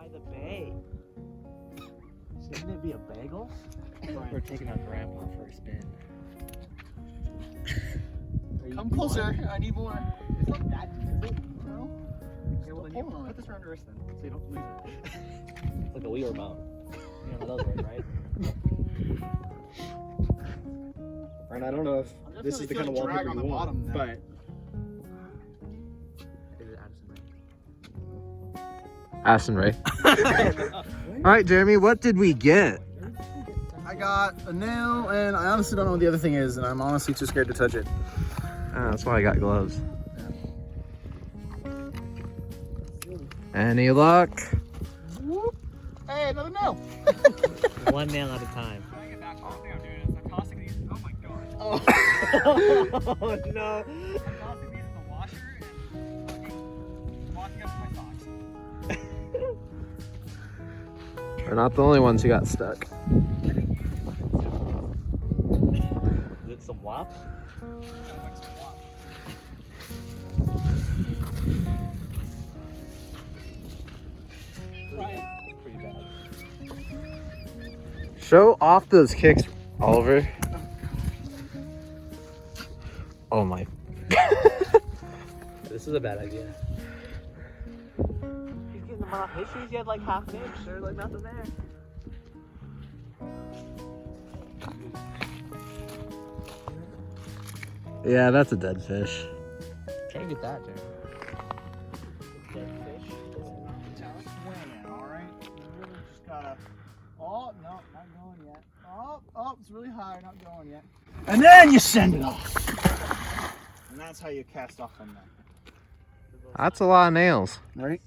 by the bay. Shouldn't it be a bagel? We're taking our grandpa for a spin. Come closer. I need more. It's not that deep, is it? No. Okay, well then you Hold on. put this around your wrist then, so you don't lose it. It's like a Weaver mount. You know how those work, right? And I don't know if I'm this is the kind of definitely wallpaper feeling drag on you the want, bottom now. but is it Addison Addison Ray? Ray. All right, Jeremy, what did we get? I got a nail, and I honestly don't know what the other thing is, and I'm honestly too scared to touch it. That's why I got gloves. Any luck? Whoop. Hey, another nail. One nail at a time. Oh Oh no. We're not the only ones who got stuck. Is it some wop? Pretty bad. Show off those kicks, Oliver. Oh my. This is a bad idea. He's getting them off his shoes. He had like half an inch. There's like nothing there. Yeah, that's a dead fish. Try to get that, Jeremy. Dead fish. Alright. You really just gotta. Oh, no, not going yet. Oh, it's really high, not going yet. And then you send it off. And that's how you cast off on that. That's a lot of nails. Right?